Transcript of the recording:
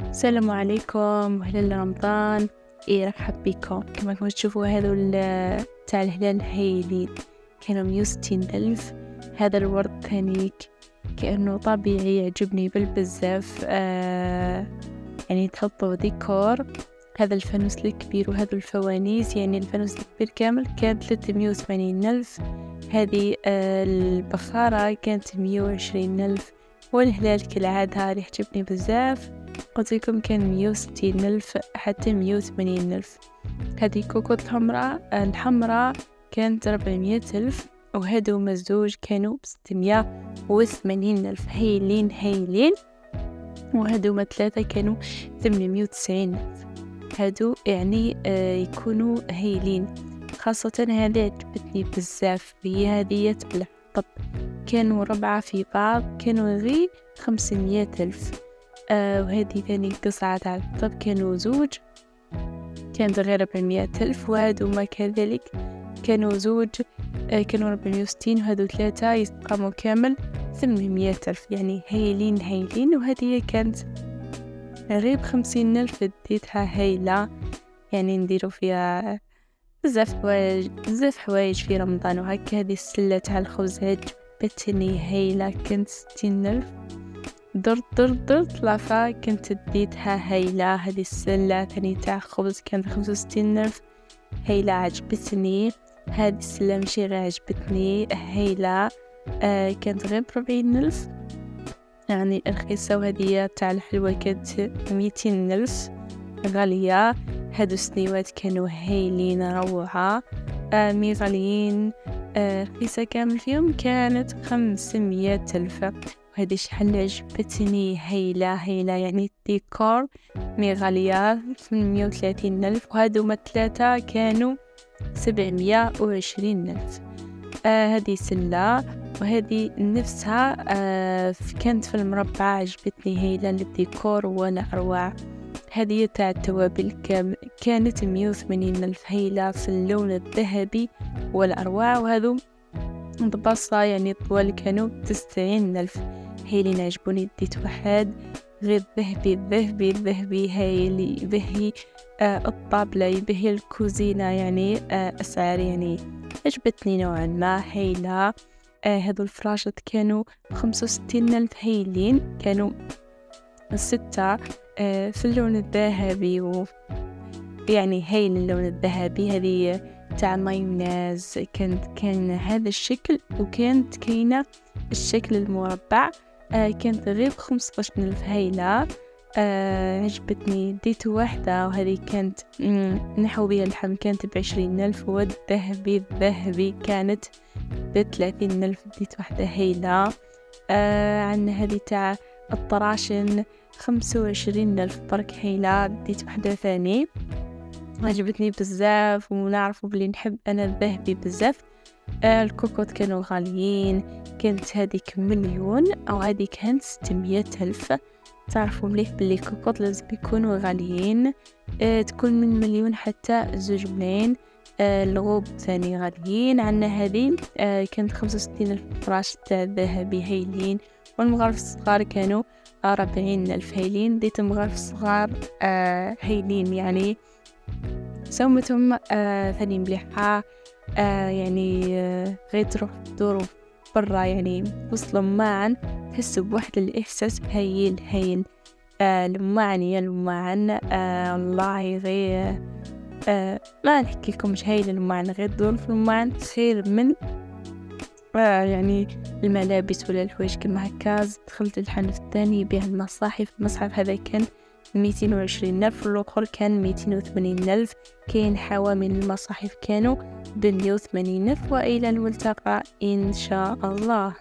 السلام عليكم وهلال رمضان. رحب بكم. كما كنتم تشوفوا هذا تاع الهلال الهايلين كانوا 160,000. هذا الورد ثاني كأنه طبيعي يعجبني بالبزاف. يعني تحطوا ديكور. هذا الفانوس الكبير وهذا الفوانيس، يعني الفانوس الكبير كامل كان 380,000. هذه البخارة كانت 120,000. والهلال كالعادة اللي يعجبني بزاف قلت لكم كان 160,000 حتى 180,000. هذه كوكوط الحمراء كانت 400,000. وهادو مزوج كانوا 680,000. هايلين. وهادو ثلاثة كانوا 890,000. هادو يعني يكونوا هايلين، خاصة هذه عجبتني بزاف، هي هذه بالحطب. كانوا 4 في بعض كانوا غير 500,000. وهذه ثاني قصعة تاع الحطب كانوا زوج كانت غير 400,000. وهادو ما كذلك كانوا زوج كانوا 460. وهادو ثلاثة يتقاموا كامل 800,000. يعني هايلين. وهذه كانت غير 50,000 ديتها هايلة. يعني نديرو فيها بزاف حوايج في رمضان وهكا. هذه السلة تاع الخبز عجبتني هايلة، كانت 60,000. درت لافا كنت ديتها هايلة. هذه السلة ثاني تاع خبز كانت 65,000. هايلة عجبتني. هذه السلة ماشي غير عجبتني هايلة. كانت غير 40,000 يعني رخيصة. وهذه تاع الحلوة كانت 200,000 غالية. هادو السنيوات كانوا هايلين روعة. مي غاليين. رخيصة كامل فيهم كانت 500,000. وهذه شحال عجبتني هايلة يعني الديكور مي غالية 830,000. وهادو ما ثلاثة كانوا 720,000. هذه سلة. وهذه نفسها كانت في المربع عجبتني هايلة للديكور ولا أروع. هذه تاع التوابل كانت 180,000. هايلة في اللون الذهبي ولا أروع. وهذو البصة يعني الطوال كانوا 90,000. هايلين عجبوني. ديت واحد غير ذهبي هايل يبهي الطابلة يبهي الكوزينة. يعني أسعار يعني عجبتني نوعا ما هايلة. هذو الفراشات كانوا 65,000. هايلين كانوا 6 في اللون الذهبي يعني هايل اللون الذهبي. هذه تاع مايونيز كان هذا الشكل. وكانت كاينة الشكل المربع كانت غير 15,000. هايلة. عجبتني. ديت واحدة وهذه كانت نحو بها اللحم كانت ب20,000. والذهبي كانت ب30,000. ديت واحدة هايلة. عندنا هذه تاع الطراشن 25,000 برك هايلة. ديت واحدة ثاني عجبتني بزاف. ونعرفوا بلي نحب أنا الذهبي بزاف. الكوكوت كانوا غاليين. كانت هذيك 1,000,000 أو هذه كانت 600,000. تعرفوا مليح بلي الكوكوت لازم يكونوا غاليين. تكون من 1,000,000 حتى 2,000,000. الغوب ثاني غاليين. عنا هذه كانت 65,000 فراش تاع الذهبي هايلين. والمغارف الصغار كانوا 40,000. هايلين. ديت مغارف صغار هايلين يعني سومتهم ثاني مليحة. يعني غير تروح تدوروا برا يعني وسط لماعن تحسوا بواحد الإحساس هايل. لماعن يا لماعن. والله غير ما نحكي لكم مش هايل لماعن. غير دور في لماعن خير من يعني الملابس ولا الحوايج كما هكا. دخلت الحانوت الثاني يبيع المصاحف هذا كان 220,000. والآخر كان 280,000. كاين حوامل المصاحف كانوا ب180,000. وإلى الملتقى إن شاء الله.